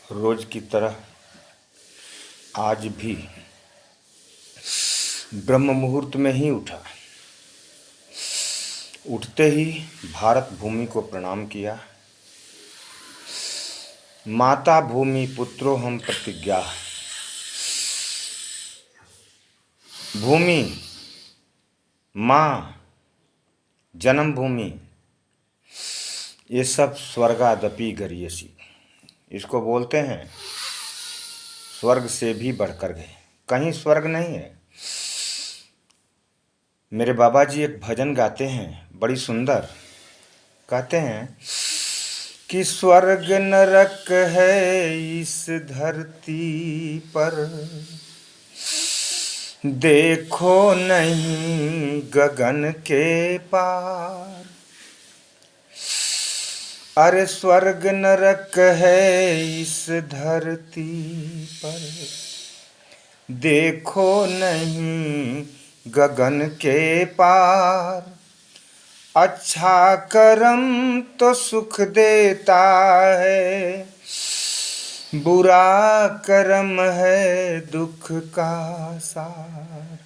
रोज की तरह आज भी ब्रह्म मुहूर्त में ही उठा। उठते ही भारत भूमि को प्रणाम किया। माता भूमि पुत्रो हम प्रतिज्ञा। भूमि माँ, जन्मभूमि, ये सब स्वर्गादपि गरीयसी। इसको बोलते हैं स्वर्ग से भी बढ़कर गए। कहीं स्वर्ग नहीं है। मेरे बाबा जी एक भजन गाते हैं, बड़ी सुंदर। कहते हैं कि स्वर्ग नरक है इस धरती पर, देखो नहीं गगन के पार। अरे स्वर्ग नरक है इस धरती पर, देखो नहीं गगन के पार। अच्छा कर्म तो सुख देता है, बुरा कर्म है दुख का सार।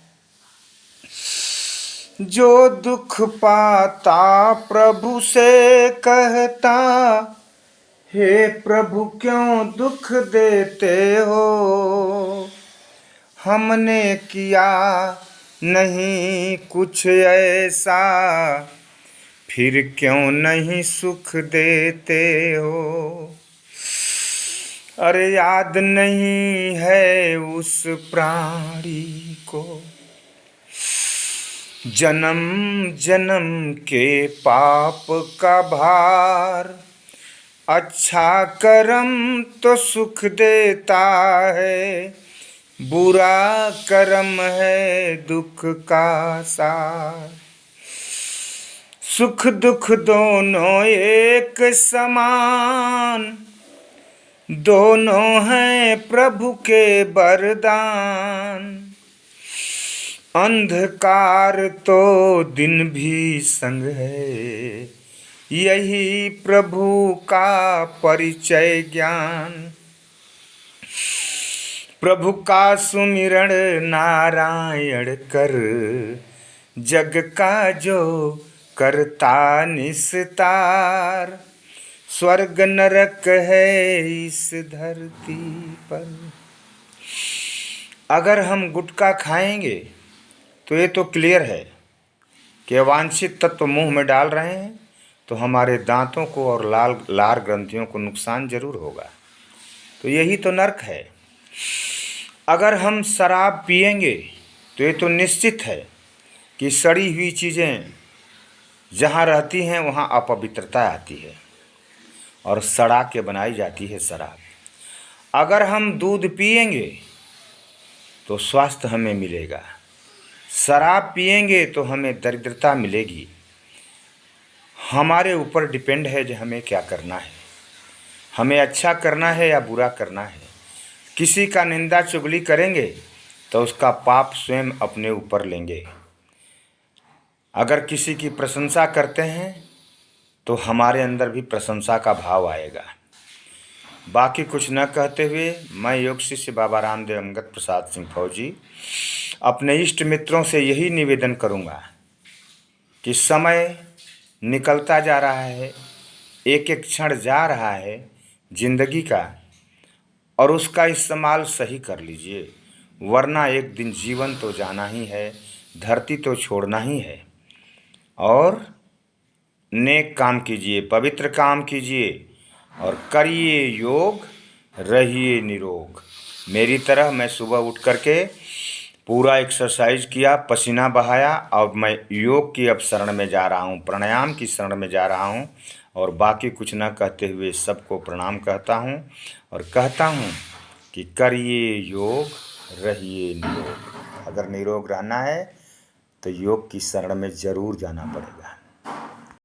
जो दुख पाता प्रभु से कहता, हे प्रभु क्यों दुख देते हो। हमने किया नहीं कुछ ऐसा, फिर क्यों नहीं सुख देते हो। अरे याद नहीं है उस प्राणी को, जन्म जन्म के पाप का भार। अच्छा कर्म तो सुख देता है, बुरा कर्म है दुख का सार। सुख दुख दोनों एक समान, दोनों हैं प्रभु के वरदान। अंधकार तो दिन भी संग है, यही प्रभु का परिचय ज्ञान। प्रभु का सुमिरण नारायण कर, जग का जो करता निस्तार। स्वर्ग नरक है इस धरती पर। अगर हम गुटखा खाएंगे तो ये तो क्लियर है कि अवांछित तत्व मुंह में डाल रहे हैं, तो हमारे दांतों को और लार ग्रंथियों को नुकसान जरूर होगा। तो यही तो नरक है। अगर हम शराब पिएंगे तो ये तो निश्चित है कि सड़ी हुई चीज़ें जहाँ रहती हैं वहाँ अपवित्रता आती है और सड़ा के बनाई जाती है शराब। अगर हम दूध पिएंगे तो स्वास्थ्य हमें मिलेगा, शराब पिएंगे तो हमें दरिद्रता मिलेगी। हमारे ऊपर डिपेंड है कि हमें क्या करना है, हमें अच्छा करना है या बुरा करना है। किसी का निंदा चुगली करेंगे तो उसका पाप स्वयं अपने ऊपर लेंगे। अगर किसी की प्रशंसा करते हैं तो हमारे अंदर भी प्रशंसा का भाव आएगा। बाकी कुछ न कहते हुए मैं योग शिष्य बाबा रामदेव अंगद प्रसाद सिंह फौजी अपने इष्ट मित्रों से यही निवेदन करूँगा कि समय निकलता जा रहा है, एक एक क्षण जा रहा है जिंदगी का, और उसका इस्तेमाल सही कर लीजिए, वरना एक दिन जीवन तो जाना ही है, धरती तो छोड़ना ही है। और नेक काम कीजिए, पवित्र काम कीजिए और करिए योग, रहिए निरोग। मेरी तरह मैं सुबह उठ करके पूरा एक्सरसाइज किया, पसीना बहाया और मैं योग की अब शरण में जा रहा हूँ, प्राणायाम की शरण में जा रहा हूँ। और बाकी कुछ न कहते हुए सबको प्रणाम कहता हूँ और कहता हूँ कि करिए योग, रहिए निरोग। अगर निरोग रहना है तो योग की शरण में ज़रूर जाना पड़ेगा।